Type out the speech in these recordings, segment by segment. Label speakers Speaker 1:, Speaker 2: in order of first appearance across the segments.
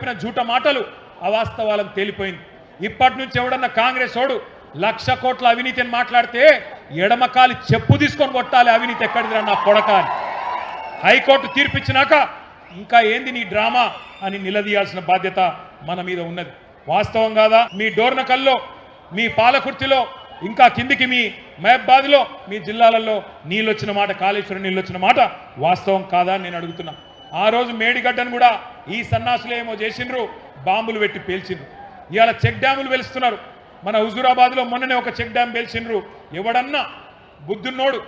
Speaker 1: చెప్పిన జూట మాటలు అవాస్తవాలకు తేలిపోయింది. ఇప్పటి నుంచి ఎవడన్నా కాంగ్రెస్ ఓడు 1,00,000 కోట్ల అవినీతి అని మాట్లాడితే ఎడమకాలి చెప్పు తీసుకొని కొట్టాలి. అవినీతి ఎక్కడిదిరా నా కొడక అని హైకోర్టు తీర్పిచ్చినాక ఇంకా ఏంది నీ డ్రామా అని నిలదీయాల్సిన బాధ్యత మన మీద ఉన్నది. వాస్తవం కాదా? మీ డోర్నకల్లో, మీ పాలకుర్తిలో, ఇంకా కిందికి మీ మహబాద్లో, మీ జిల్లాలలో నీళ్ళు వచ్చిన మాట, కాళేశ్వరం నీళ్ళు వచ్చిన మాట వాస్తవం కాదా అని నేను అడుగుతున్నా. ఆ రోజు మేడిగడ్డను కూడా ఈ సన్నాసులు ఏమో చేసిండ్రు, బాంబులు పెట్టి పేల్చిండ్రు. ఇవాళ చెక్ డ్యాములు వెలుస్తున్నారు. మన హుజూరాబాద్లో మొన్ననే ఒక చెక్ డ్యామ్ పేల్చిండ్రు. ఎవడన్నా బుద్ధున్నోడు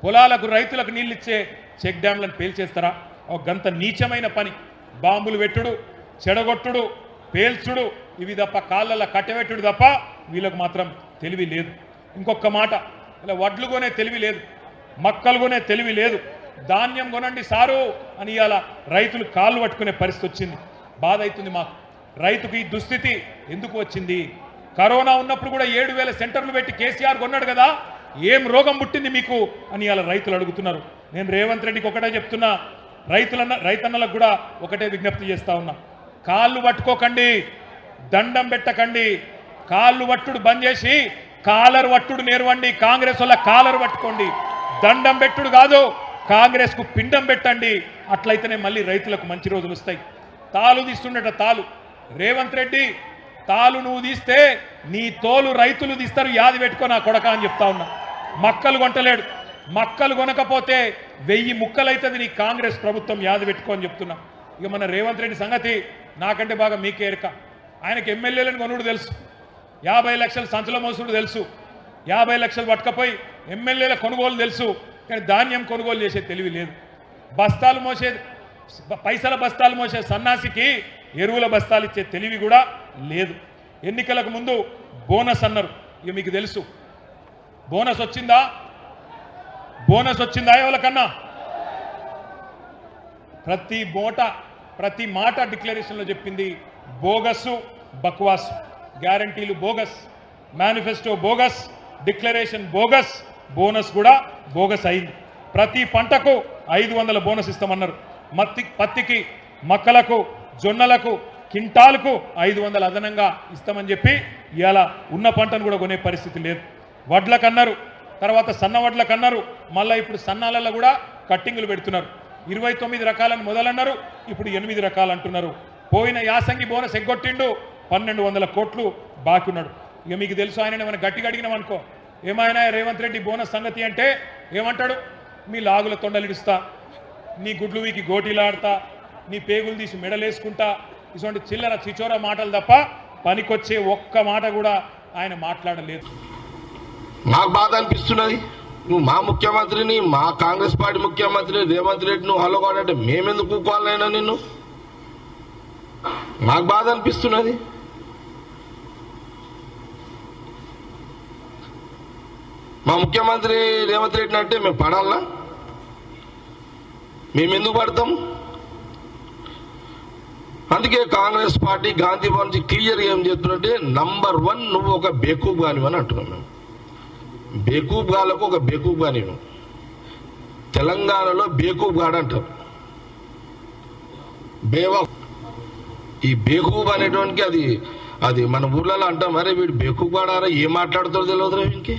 Speaker 1: పొలాలకు రైతులకు నీళ్ళు ఇచ్చే చెక్ డ్యామ్లను పేల్చేస్తారా? ఒక గంత నీచమైన పని. బాంబులు పెట్టుడు, చెడగొట్టుడు, పేల్చుడు, ఇవి తప్ప కాళ్ళల్లో కట్టెపెట్టుడు తప్ప వీళ్ళకు మాత్రం తెలివి లేదు. ఇంకొక మాట, ఇలా వడ్లు కొనే తెలివి లేదు, మక్కలు కొనే తెలివి లేదు. ధాన్యం కొనండి సారు అని ఇవాళ రైతులు కాళ్ళు పట్టుకునే పరిస్థితి వచ్చింది. బాధ అవుతుంది మాకు. రైతుకు ఈ దుస్థితి ఎందుకు వచ్చింది? కరోనా ఉన్నప్పుడు కూడా 7,000 సెంటర్లు పెట్టి కేసీఆర్ కొన్నాడు కదా, ఏం రోగం పుట్టింది మీకు అని ఇవాళ రైతులు అడుగుతున్నారు. నేను రేవంత్ రెడ్డికి ఒకటే చెప్తున్నా, రైతన్నలకు కూడా ఒకటే విజ్ఞప్తి చేస్తా ఉన్నా. కాళ్ళు పట్టుకోకండి, దండం పెట్టకండి. కాళ్ళు పట్టుడు బంద్ చేసి కాలర్ పట్టుడు నేర్వండి. కాంగ్రెస్ వల్ల కాలర్ పట్టుకోండి. దండం పెట్టుడు కాదు, కాంగ్రెస్కు పిండం పెట్టండి. అట్లయితేనే మళ్ళీ రైతులకు మంచి రోజులు వస్తాయి. తాలు తీస్తుండట తాలు. రేవంత్ రెడ్డి, తాలు నువ్వు తీస్తే నీ తోలు రైతులు తీస్తారు, యాది పెట్టుకో నా కొడక అని చెప్తా ఉన్నా. మక్కలు కొంటలేడు. మక్కలు కొనకపోతే 1000 ముక్కలు అవుతుంది నీ కాంగ్రెస్ ప్రభుత్వం, యాది పెట్టుకో అని చెప్తున్నా. ఇక మన రేవంత్ రెడ్డి సంగతి నాకంటే బాగా మీకే ఎరక. ఆయనకు ఎమ్మెల్యేలను కొనుడు తెలుసు, 50 లక్షలు సంచుల మోసుడు తెలుసు, 50 లక్షలు పట్టుకపోయి ఎమ్మెల్యేల కొనుగోలు తెలుసు. కానీ ధాన్యం కొనుగోలు చేసే తెలివి లేదు. బస్తాలు మోసే, పైసల బస్తాలు మోసే సన్నాసికి ఎరువుల బస్తాలు ఇచ్చే తెలివి కూడా లేదు. ఎన్నికలకు ముందు బోనస్ అన్నారు. ఇక మీకు తెలుసు బోనస్ వచ్చిందా? బోనస్ వచ్చిందా ఎవరికన్నా? ప్రతి మాట డిక్లరేషన్లో చెప్పింది బోగస్సు, బక్వాస్. గ్యారంటీలు bogus, manifesto bogus, declaration bogus, bonus కూడా బోగస్ అయింది. ప్రతి పంటకు 500 బోనస్ ఇస్తామన్నారు. పత్తికి, మక్కలకు, జొన్నలకు, కింటాలకు 500 అదనంగా ఇస్తామని చెప్పి ఇవాళ ఉన్న పంటను కూడా కొనే పరిస్థితి లేదు. వడ్లకన్నారు, తర్వాత సన్న వడ్లకన్నారు, మళ్ళీ ఇప్పుడు సన్నాలలో కూడా కట్టింగులు పెడుతున్నారు. 29 రకాలను మొదలన్నారు, ఇప్పుడు 8 రకాలు అంటున్నారు. పోయిన యాసంగి బోనస్ ఎగ్గొట్టిండు, 1200 కోట్లు బాకీ ఉన్నాడు. ఇక మీకు తెలుసు, ఆయన ఏమైనా గట్టిగా అడిగినామనుకో, ఏమైనా రేవంత్ రెడ్డి బోనస్ సంగతి అంటే ఏమంటాడు? మీ లాగుల తొండలిడుస్తా, నీ గుడ్లు వీకి గోటీలాడతా, నీ పేగులు తీసి మెడలేసుకుంటా, ఇటువంటి చిల్లర చిచోర మాటలు తప్ప పనికొచ్చే ఒక్క మాట కూడా ఆయన మాట్లాడలేదు.
Speaker 2: నాకు బాధ అనిపిస్తున్నది. నువ్వు మా ముఖ్యమంత్రిని, మా కాంగ్రెస్ పార్టీ ముఖ్యమంత్రి రేవంత్ రెడ్డి నువ్వు హలోగాడంటే మేమెందుకు కూకోవాలైనా నిన్ను? నాకు బాధ అనిపిస్తున్నది. మా ముఖ్యమంత్రి రేవంత్ రెడ్డిని అంటే మేము పడాలా? మేమెందుకు పడతాం? అందుకే కాంగ్రెస్ పార్టీ గాంధీ భవన్ నుంచి క్లియర్ ఏం చెప్తున్నట్టే, నంబర్ 1 నువ్వు ఒక బేకూబ్ కానివని అంటున్నాం. మేము బేకూబ్ గాలకు ఒక బేకూబ్ గాని, తెలంగాణలో బేకూబ్ గాడు అంటారు. ఈ బేకూబ్ అనేటువంటి అది మన ఊర్లలో అంటాం. మరి వీడు బేకూబ్ గాడారా, ఏం మాట్లాడుతారో తెలియదు. ఇంకే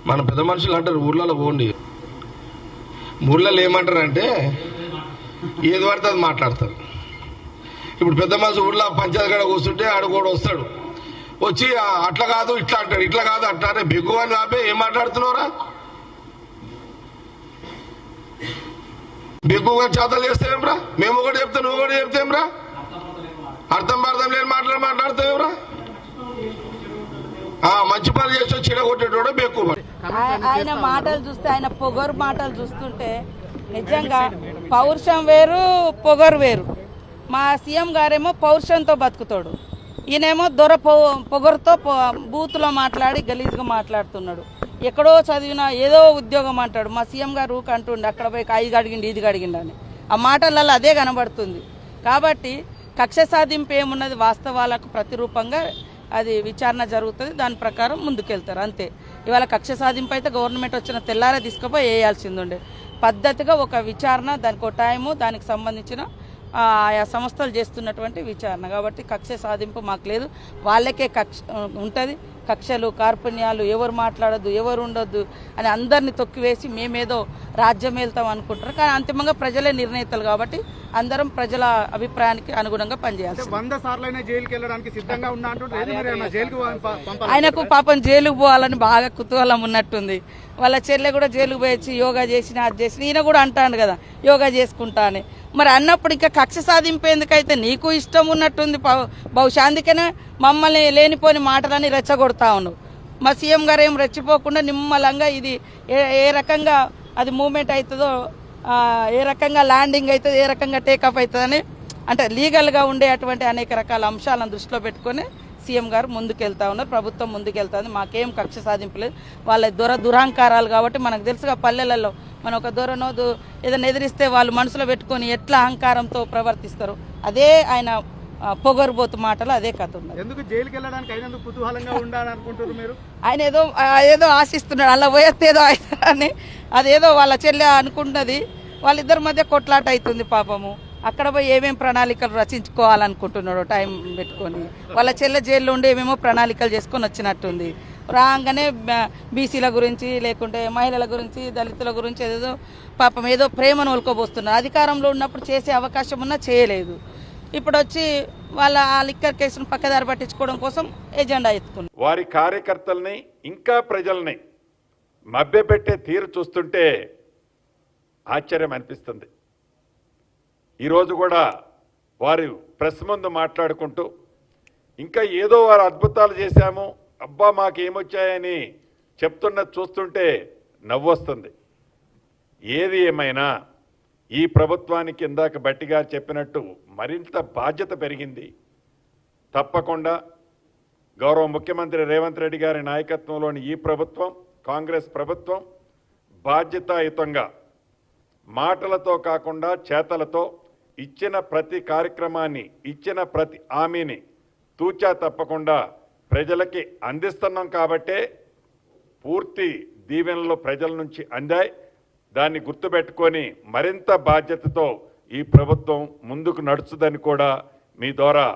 Speaker 2: మన పెద్ద మనుషులు అంటారు ఊర్లలో పోండి. ఊర్లలో ఏమంటారంటే ఏది పడితే అది మాట్లాడతారు. ఇప్పుడు పెద్ద మనిషి ఊర్లో పంచాయతీ కాడ కూర్చుంటే ఆడు కూడా వస్తాడు, వచ్చి అట్లా కాదు ఇట్లా అంటాడు, ఇట్లా కాదు అట్లా. అరే బెగ్గువని ఆపే, ఏం మాట్లాడుతున్నావురా? బెగ్గుగా చేతలు చేస్తావేమ్రా? మేము ఒకటి చెప్తే నువ్వు కూడా చెప్తేమ్రా? అర్థం లేని మాట్లాడతావేమ్రా? మంచి పని చేసి చెడగొట్టేటోడు బెక్కు.
Speaker 3: ఆయన మాటలు చూస్తే, ఆయన పొగరు మాటలు చూస్తుంటే నిజంగా పౌరుషం వేరు, పొగరు వేరు. మా సీఎం గారేమో పౌరుషంతో బతుకుతాడు, ఈయనేమో పొగరుతో బూత్లో మాట్లాడి గలీజ్గా మాట్లాడుతున్నాడు. ఎక్కడో చదివినా ఏదో ఉద్యోగం అంటాడు. మా సీఎం గారు అంటుండే అక్కడ పోయి ఇది అడిగిండి ఇది అడిగిండి అని. ఆ మాటలలో అదే కనబడుతుంది. కాబట్టి కక్ష సాధింపు ఏమున్నది? వాస్తవాలకు ప్రతిరూపంగా అది విచారణ జరుగుతుంది, దాని ప్రకారం ముందుకెళ్తారు అంతే. ఇవాళ కక్ష సాధింపు అయితే గవర్నమెంట్ వచ్చిన తెల్లారే తీసుకుపోయి వేయాల్సింది ఉండే. పద్ధతిగా ఒక విచారణ, దానికి ఒక టైము, దానికి సంబంధించిన ఆయా సంస్థలు చేస్తున్నటువంటి విచారణ. కాబట్టి కక్ష సాధింపు మాకు లేదు, వాళ్ళకే కక్ష ఉంటుంది. కక్షలు కార్పుణ్యాలు ఎవరు మాట్లాడద్దు, ఎవరు ఉండొద్దు అని అందరినీ తొక్కివేసి మేమేదో రాజ్యం వెళ్తాం అనుకుంటారు. కానీ అంతిమంగా ప్రజలే నిర్ణయితలు కాబట్టి అందరం ప్రజల అభిప్రాయానికి అనుగుణంగా పనిచేయాలి.
Speaker 4: 100 సార్లైనా జైలుకి వెళ్ళడానికి సిద్ధంగా ఉన్నా అంటుంటే
Speaker 3: ఆయనకు పాపం జైలుకు పోవాలని బాగా కుతూహలం ఉన్నట్టుంది. వాళ్ళ చెల్లె కూడా జైలుకు పోయొచ్చి యోగా చేసిన అది చేసిన, ఈయన కూడా అంటాను కదా యోగా చేసుకుంటా అని. మరి అన్నప్పుడు ఇంకా కక్ష సాధింపేందుకైతే నీకు ఇష్టం ఉన్నట్టుంది బహుశా, అందుకనే మమ్మల్ని లేనిపోని మాటలని రెచ్చగొడతా ఉన్నావు. మా సీఎం గారు ఏం రెచ్చిపోకుండా నిమ్మలంగా ఇది ఏ రకంగా అది మూమెంట్ అవుతుందో, ఏ రకంగా ల్యాండింగ్ అవుతుంది, ఏ రకంగా టేకప్ అవుతుందని అంటే లీగల్గా ఉండే అటువంటి అనేక రకాల అంశాలను దృష్టిలో పెట్టుకొని సీఎం గారు ముందుకెళ్తా ఉన్నారు, ప్రభుత్వం ముందుకెళ్తుంది. మాకేం కక్ష సాధింపలేదు, వాళ్ళ దురహంకారాలు కాబట్టి మనకు తెలుసుగా పల్లెలలో మనం ఒక దూరనో ఏదైనా ఎదిరిస్తే వాళ్ళు మనసులో పెట్టుకొని ఎట్లా అహంకారంతో ప్రవర్తిస్తారు, అదే ఆయన పొగరుబోతు మాటలు, అదే కథ ఉన్నది.
Speaker 4: ఎందుకు జైలుకి వెళ్ళడానికి అయినందుకు కుతూహలంగా ఉండాలనుకుంటారు మీరు?
Speaker 3: ఆయన ఏదో ఆశిస్తున్నాడు, అలా పోయేది అని, అదేదో వాళ్ళ చెల్లె అనుకుంటున్నది. వాళ్ళిద్దరి మధ్య కొట్లాట అవుతుంది పాపము. అక్కడ పోయి ఏమేం ప్రణాళికలు రచించుకోవాలనుకుంటున్నాడు టైం పెట్టుకొని. వాళ్ళ చెల్లె జైల్లో ఉండి ఏమేమో ప్రణాళికలు చేసుకొని వచ్చినట్టుంది. రాగానే బీసీల గురించి, లేకుంటే మహిళల గురించి, దళితుల గురించి ఏదో పాపం ఏదో ప్రేమను ఒలుకోబోస్తున్నారు. అధికారంలో ఉన్నప్పుడు చేసే అవకాశం ఉన్నా చేయలేదు. ఇప్పుడు వచ్చి వాళ్ళ ఆ లిక్కర్ కేసును పక్కదారి పట్టించుకోవడం కోసం ఎజెండా ఎత్తుకున్నారు.
Speaker 5: వారి కార్యకర్తల్ని ఇంకా ప్రజల్ని మభ్యపెట్టే తీరు చూస్తుంటే ఆశ్చర్యం అనిపిస్తుంది. ఈరోజు కూడా వారు ప్రెస్ ముందు మాట్లాడుకుంటూ ఇంకా ఏదో వారు అద్భుతాలు చేశాము, అబ్బా మాకేమొచ్చాయని చెప్తున్నది చూస్తుంటే నవ్వొస్తుంది. ఏది ఏమైనా ఈ ప్రభుత్వానికి ఇందాక బట్టిగా చెప్పినట్టు మరింత బాధ్యత పెరిగింది. తప్పకుండా గౌరవ ముఖ్యమంత్రి రేవంత్ రెడ్డి గారి నాయకత్వంలోని ఈ ప్రభుత్వం, కాంగ్రెస్ ప్రభుత్వం బాధ్యతాయుతంగా మాటలతో కాకుండా చేతలతో ఇచ్చిన ప్రతి కార్యక్రమాన్ని, ఇచ్చిన ప్రతి హామీని తూచా తప్పకుండా ప్రజలకి అందిస్తున్నాం. కాబట్టే పూర్తి దీవెనలు ప్రజల నుంచి అందాయి. దాన్ని గుర్తుపెట్టుకొని మరింత బాధ్యతతో ఈ ప్రభుత్వం ముందుకు నడుచుదని కూడా మీ ద్వారా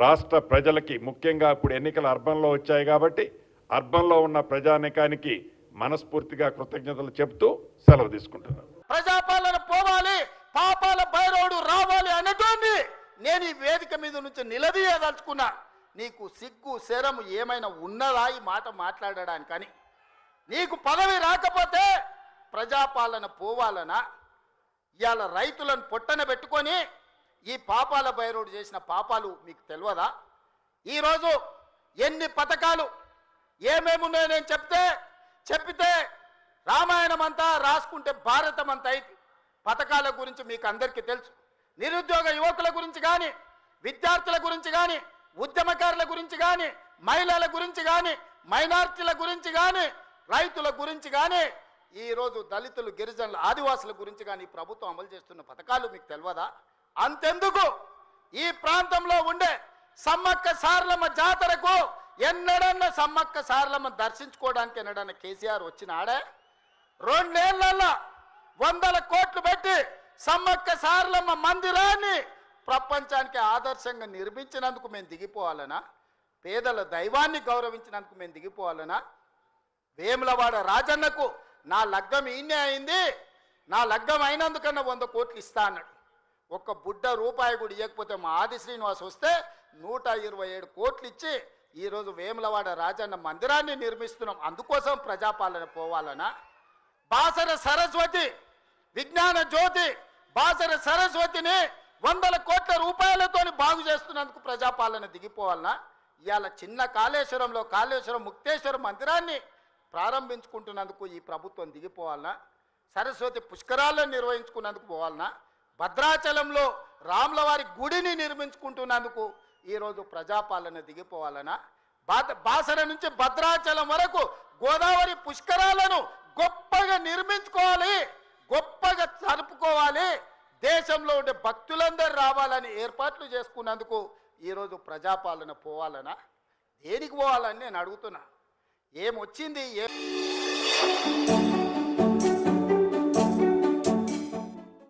Speaker 5: రాష్ట్ర ప్రజలకి, ముఖ్యంగా ఇప్పుడు ఎన్నికల అర్బన్లో వచ్చాయి కాబట్టి అర్బన్లో ఉన్న ప్రజానికానికి మనస్ఫూర్తిగా కృతజ్ఞతలు చెప్తూ సెలవు తీసుకుంటున్నాను.
Speaker 6: ప్రజాపాలన పోవాలి, పాపాల బైరోడు రావాలి అనేటువంటి నేను ఈ వేదిక మీద నుంచి నిలదీయదలుచుకున్నా. నీకు సిగ్గు శరము ఏమైనా ఉన్నదా ఈ మాట మాట్లాడడానికని? నీకు పదవి రాకపోతే ప్రజాపాలన పోవాలనా? ఇవాళ రైతులను పొట్టన పెట్టుకొని ఈ పాపాల బైరోడు చేసిన పాపాలు మీకు తెలియదా? ఈరోజు ఎన్ని పథకాలు ఏమేమున్నాయో నేను చెప్పితే రామాయణం అంతా రాసుకుంటే భారతం అంతా అయితే పథకాల గురించి మీకు అందరికీ తెలుసు. నిరుద్యోగ యువకుల గురించి కానీ, విద్యార్థుల గురించి కానీ, ఉద్యమకారుల గురించి కానీ, మహిళల గురించి కానీ, మైనార్టీల గురించి కానీ, రైతుల గురించి కానీ, ఈరోజు దళితులు, గిరిజనులు, ఆదివాసుల గురించి కానీ ప్రభుత్వం అమలు చేస్తున్న పథకాలు మీకు తెలియదా? అంతెందుకు ఈ ప్రాంతంలో ఉండే సమ్మక్క సారలమ్మ జాతరకు ఎన్నడన్నా సమ్మక్క సారలమ్మ దర్శించుకోవడానికి ఎన్నడన్నా కేసీఆర్ వచ్చినాడే? 2 నెలల్లో 100 కోట్లు పెట్టి సమ్మక్క సారలమ్మ మందిరాన్ని ప్రపంచానికి ఆదర్శంగా నిర్మించినందుకు మేము దిగిపోవాలనా? పేదల దైవాన్ని గౌరవించినందుకు మేము దిగిపోవాలనా? వేములవాడ రాజన్నకు నా లగ్గం ఈయనే అయింది, నా లగ్గం అయినందుకన్నా 100 కోట్లు ఇస్తా అన్నాడు. ఒక్క బుడ్డ రూపాయి కూడా ఇవ్వకపోతే మా ఆది శ్రీనివాస్ వస్తే 127 కోట్లు ఇచ్చి ఈరోజు వేములవాడ రాజన్న మందిరాన్ని నిర్మిస్తున్నాం. అందుకోసం ప్రజాపాలన పోవాలనా? బాసర సరస్వతి విజ్ఞాన జ్యోతి, బాసర సరస్వతిని 100 కోట్ల రూపాయలతోని బాగు చేస్తున్నందుకు ప్రజాపాలన దిగిపోవాలనా? ఇవాళ చిన్న కాళేశ్వరంలో కాళేశ్వరం ముక్తేశ్వర మందిరాన్ని ప్రారంభించుకుంటున్నందుకు ఈ ప్రభుత్వం దిగిపోవాలనా? సరస్వతి పుష్కరాలను నిర్వహించుకున్నందుకు పోవాలనా? భద్రాచలంలో రాములవారి గుడిని నిర్మించుకుంటున్నందుకు ఈరోజు ప్రజాపాలన దిగిపోవాలనా? బాసర నుంచి భద్రాచలం వరకు గోదావరి పుష్కరాలను గొప్పగా నిర్మించుకోవాలి, గొప్పగా జరుపుకోవాలి, దేశంలో ఉండే భక్తులందరూ రావాలని ఏర్పాట్లు చేసుకున్నందుకు ఈరోజు ప్రజాపాలన పోవాలనా? దేనికి పోవాలని నేను అడుగుతున్నా. ఏమొచ్చింది